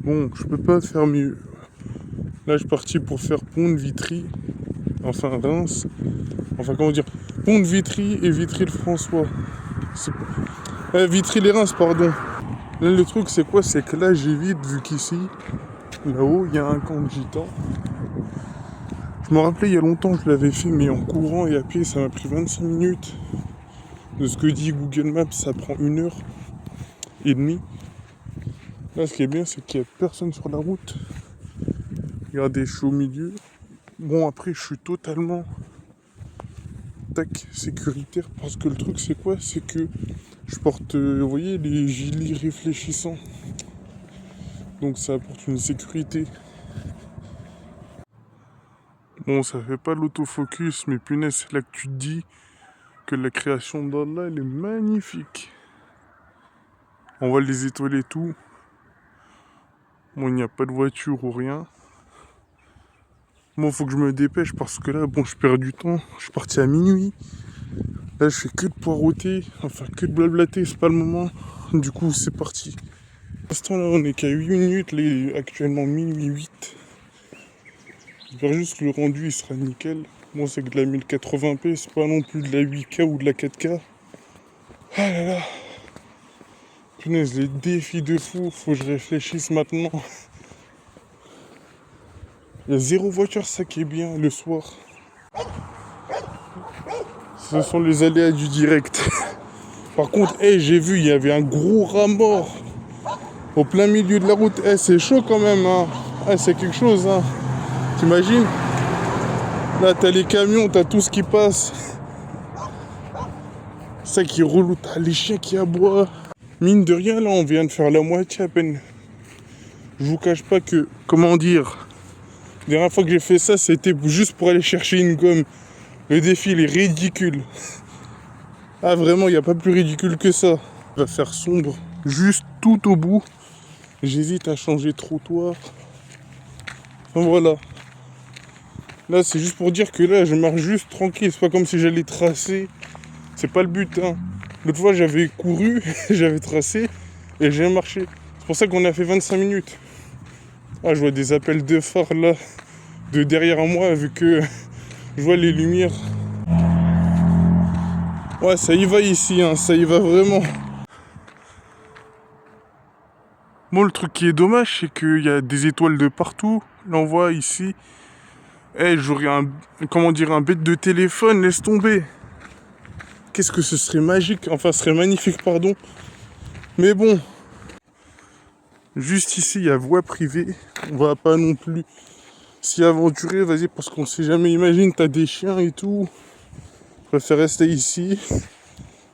Bon, je peux pas faire mieux. Là, je suis parti pour faire Pont de Vitry, enfin Reims, enfin comment dire, Pont de Vitry et Vitry-le-François. Vitry-les-Reims, pardon. Là, le truc, c'est quoi? C'est que là, j'évite, vu qu'ici, là-haut, il y a un camp de gitans. Je me rappelais il y a longtemps, je l'avais fait, mais en courant et à pied, ça m'a pris 25 minutes. De ce que dit Google Maps, ça prend 1h30. Là, ce qui est bien, c'est qu'il n'y a personne sur la route. Regardez, je suis au milieu. Bon, après, je suis totalement sécuritaire parce que le truc, c'est quoi? C'est que je porte, vous voyez, les gilets réfléchissants. Donc, ça apporte une sécurité. Bon, ça fait pas l'autofocus, mais punaise, c'est là que tu te dis que la création d'Allah, elle est magnifique. On voit les étoiles et tout. Bon, il n'y a pas de voiture ou rien. Bon, faut que je me dépêche parce que là, bon, je perds du temps. Je suis parti à minuit. Là, je fais que de poireauter, enfin que de blablater, c'est pas le moment. Du coup, c'est parti. Pour l'instant, là, on est qu'à 8 minutes. Là, il est actuellement minuit 8. J'espère juste que le rendu, il sera nickel. Bon, c'est que de la 1080p, c'est pas non plus de la 8K ou de la 4K. Ah là là. Punaise, les défis de fou, faut que je réfléchisse maintenant. Il y a zéro voiture, ça qui est bien, le soir. Ce sont les aléas du direct. Par contre, j'ai vu, il y avait un gros rat mort au plein milieu de la route. C'est chaud quand même, hein. C'est quelque chose, hein. T'imagines? Là, t'as les camions, t'as tout ce qui passe. Ça qui roule, t'as les chiens qui aboient. Mine de rien, là, on vient de faire la moitié à peine. Je vous cache pas que, comment dire, la dernière fois que j'ai fait ça, c'était juste pour aller chercher une gomme. Le défi, il est ridicule. Ah, vraiment, il n'y a pas plus ridicule que ça. Il va faire sombre juste tout au bout. J'hésite à changer de trottoir. Enfin, voilà. Là, c'est juste pour dire que là, je marche juste tranquille. C'est pas comme si j'allais tracer. C'est pas le but, hein. L'autre fois, j'avais couru, j'avais tracé et j'ai marché. C'est pour ça qu'on a fait 25 minutes. Ah, je vois des appels de phare là, de derrière moi, vu que je vois les lumières. Ouais, ça y va ici, hein, ça y va vraiment. Bon, le truc qui est dommage, c'est qu'il y a des étoiles de partout. Là, on voit ici. J'aurais un bête de téléphone, laisse tomber. Qu'est-ce que ce serait magique, enfin, ce serait magnifique, pardon. Mais bon, juste ici, il y a voie privée. On va pas non plus s'y aventurer, vas-y, parce qu'on sait jamais. Imagine, t'as des chiens et tout. Je préfère rester ici.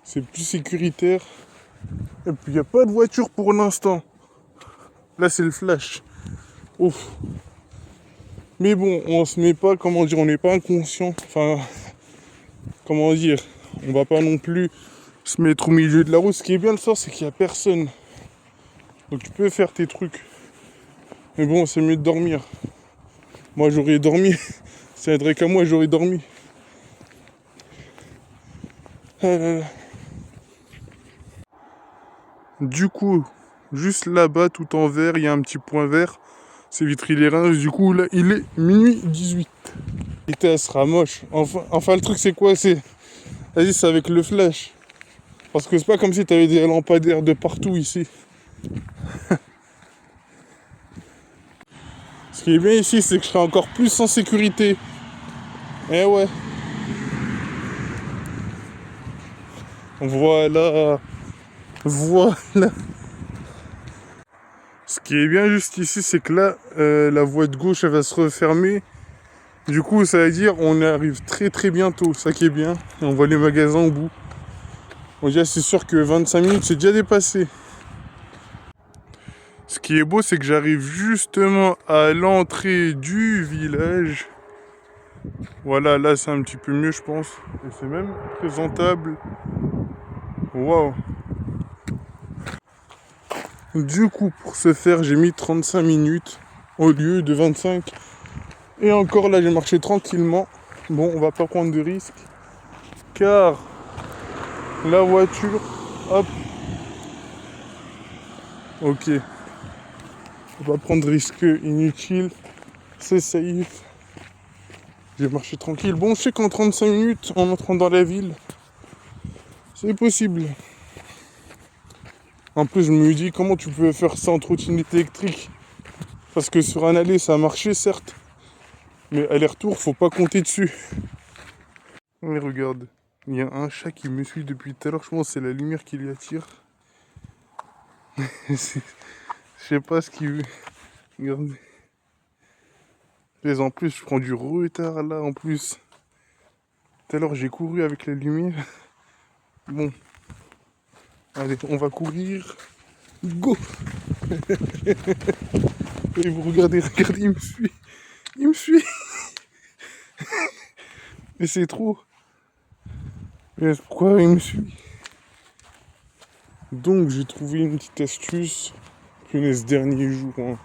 C'est plus sécuritaire. Et puis, il n'y a pas de voiture pour l'instant. Là, c'est le flash. Ouf. Mais bon, on se met pas, comment dire, on n'est pas inconscient. Enfin, comment dire, on va pas non plus se mettre au milieu de la route. Ce qui est bien le soir, c'est qu'il n'y a personne. Donc tu peux faire tes trucs. Mais bon, c'est mieux de dormir. Moi, j'aurais dormi. Ça aiderait qu'à moi, j'aurais dormi. Ah là là. Du coup, juste là-bas, tout en vert, il y a un petit point vert. C'est Vitry-les-Reims. Du coup, là, il est minuit 18. Et ça sera moche. Enfin, le truc, c'est quoi? Vas-y, c'est avec le flash. Parce que c'est pas comme si t'avais des lampadaires de partout ici. Ce qui est bien ici, c'est que je serai encore plus en sécurité. Eh ouais. Voilà. Voilà. Ce qui est bien juste ici, c'est que là, la voie de gauche, elle va se refermer. Du coup, ça veut dire on arrive très très bientôt. Ça qui est bien. Et on voit les magasins au bout. Bon, déjà, c'est sûr que 25 minutes, c'est déjà dépassé. Ce qui est beau, c'est que j'arrive justement à l'entrée du village. Voilà, là, c'est un petit peu mieux, je pense. Et c'est même présentable. Waouh. Du coup, pour ce faire, j'ai mis 35 minutes au lieu de 25. Et encore là, j'ai marché tranquillement. Bon, on va pas prendre de risques. Car la voiture, hop. Ok. Faut pas prendre de risques inutiles. C'est safe. Je vais marcher tranquille. Bon, je sais qu'en 35 minutes, en entrant dans la ville, c'est possible. En plus, je me dis, comment tu peux faire ça en trottinette électrique? Parce que sur un aller, ça a marché, certes. Mais aller-retour, faut pas compter dessus. Mais regarde, il y a un chat qui me suit depuis tout à l'heure. Je pense que c'est la lumière qui lui attire. Je sais pas ce qu'il veut. Regarde. Mais en plus, je prends du retard là, en plus. Tout à l'heure, j'ai couru avec la lumière. Bon, allez, on va courir. Go! Et vous regardez, regardez, il me suit. Il me suit. Et c'est trop. Mais pourquoi il me suit? Donc, j'ai trouvé une petite astuce. Punaise, dernier jour. Hein.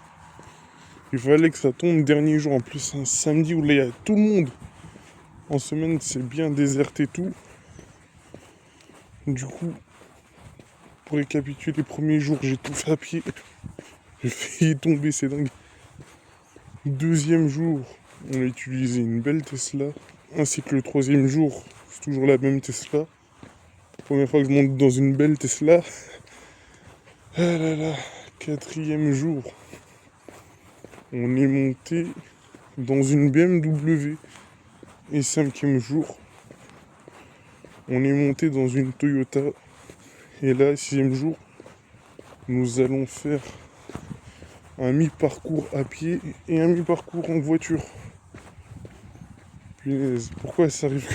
Il fallait que ça tombe dernier jour. En plus, un samedi où là, il y a tout le monde. En semaine, c'est bien déserté tout. Du coup, pour récapituler les premiers jours, j'ai tout fait à pied. J'ai failli tomber, c'est dingue. Deuxième jour, on a utilisé une belle Tesla. Ainsi que le troisième jour, c'est toujours la même Tesla. Première fois que je monte dans une belle Tesla. Ah là là, quatrième jour, on est monté dans une BMW. Et cinquième jour, on est monté dans une Toyota. Et là, sixième jour, nous allons faire un mi-parcours à pied et un mi-parcours en voiture. Punaise, pourquoi ça arrive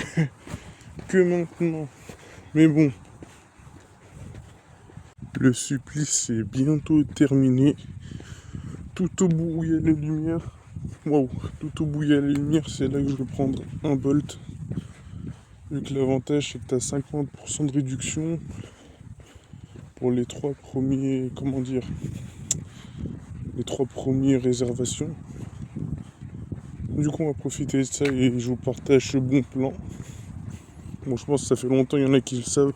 que maintenant? Mais bon, le supplice est bientôt terminé. Tout au bout où il y a la lumière, waouh, tout au bout où il y a la lumière, c'est là que je vais prendre un Bolt. Vu que l'avantage c'est que tu as 50% de réduction pour les trois premiers, comment dire, les trois premières réservations. Du coup, on va profiter de ça et je vous partage ce bon plan. Bon, je pense que ça fait longtemps, il y en a qui le savent.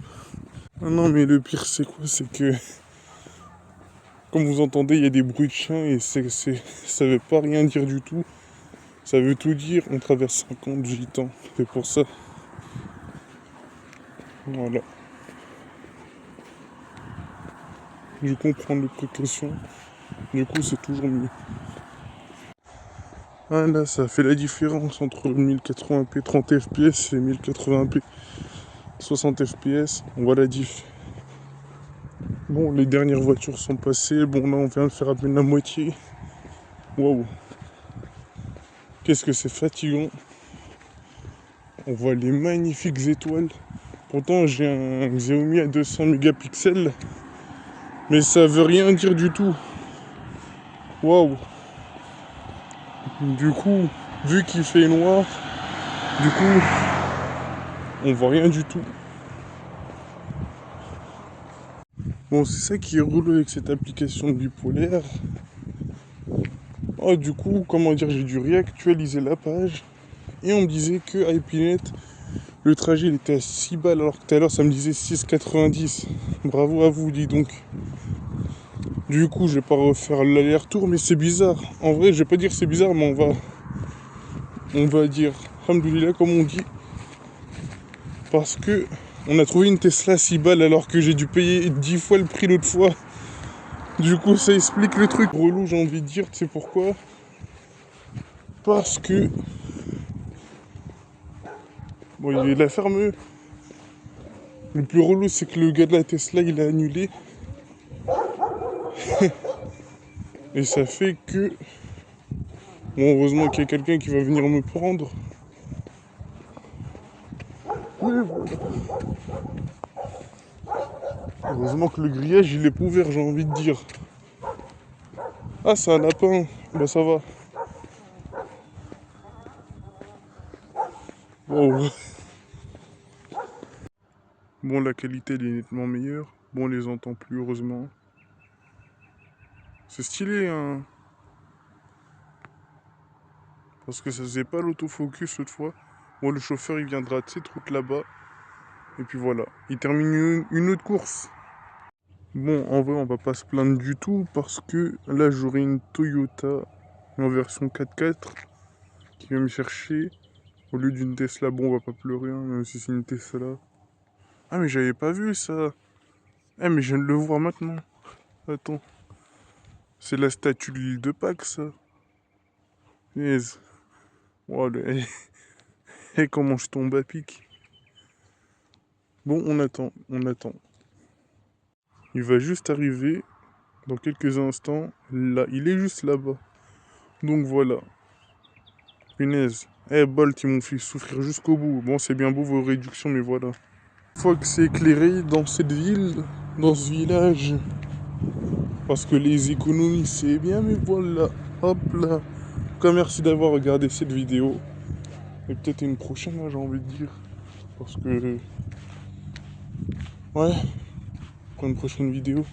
Ah non, mais le pire, c'est quoi? C'est que, comme vous entendez, il y a des bruits de chiens et ça veut pas rien dire du tout. Ça veut tout dire, on traverse 50 gitans. C'est pour ça. Voilà. Je comprends les précautions. Du coup, c'est toujours mieux. Ah là, ça fait la différence entre 1080p 30 fps et 1080p 60 fps. On voit la diff. Bon, les dernières voitures sont passées. Bon, là, on vient de faire à peine la moitié. Waouh. Qu'est-ce que c'est fatigant. On voit les magnifiques étoiles. Pourtant, j'ai un Xiaomi à 200 mégapixels. Mais ça veut rien dire du tout. Waouh. Du coup, vu qu'il fait noir, du coup, on voit rien du tout. Bon, c'est ça qui est relou avec cette application bipolaire. Oh, du coup, comment dire, j'ai dû réactualiser la page. Et on me disait que à Épinette, le trajet il était à 6 balles, alors que tout à l'heure ça me disait 6,90. Bravo à vous, dis donc. Du coup, je vais pas refaire l'aller-retour, mais c'est bizarre. En vrai, je vais pas dire c'est bizarre, mais on va dire alhamdoulilah comme on dit. Parce que on a trouvé une Tesla à 6 balles alors que j'ai dû payer 10 fois le prix l'autre fois. Du coup, ça explique le truc. Relou, j'ai envie de dire, tu sais pourquoi? Parce que... Bon, il est la ferme. Le plus relou, c'est que le gars de la Tesla, il a annulé. Et ça fait que... Bon, heureusement qu'il y a quelqu'un qui va venir me prendre. Mais voilà. Heureusement que le grillage, il est pas ouvert, j'ai envie de dire. Ah, c'est un lapin. Bah, ça va. Wow. Bon, la qualité, elle est nettement meilleure. Bon, on les entend plus, heureusement. C'est stylé, hein. Parce que ça faisait pas l'autofocus cette fois. Bon, le chauffeur, il viendra de cette route là-bas. Et puis voilà. Il termine une autre course. Bon, en vrai, on va pas se plaindre du tout parce que là, j'aurai une Toyota en version 4x4 qui va me chercher au lieu d'une Tesla. Bon, on va pas pleurer, hein, même si c'est une Tesla. Ah, mais j'avais pas vu ça. Eh, mais je viens de le voir maintenant. Attends. C'est la statue de l'île de Pâques, ça. Yes. Oh, comment je tombe à pic. Bon, on attend, on attend. Il va juste arriver dans quelques instants. Là, il est juste là-bas. Donc voilà. Punaise. Eh, Bolt, ils m'ont fait souffrir jusqu'au bout. Bon, c'est bien beau vos réductions, mais voilà. Une fois que c'est éclairé dans cette ville, dans ce village, parce que les économies, c'est bien, mais voilà. Hop là. En tout cas, merci d'avoir regardé cette vidéo. Et peut-être une prochaine, là, j'ai envie de dire. Parce que... Ouais, pour une prochaine vidéo.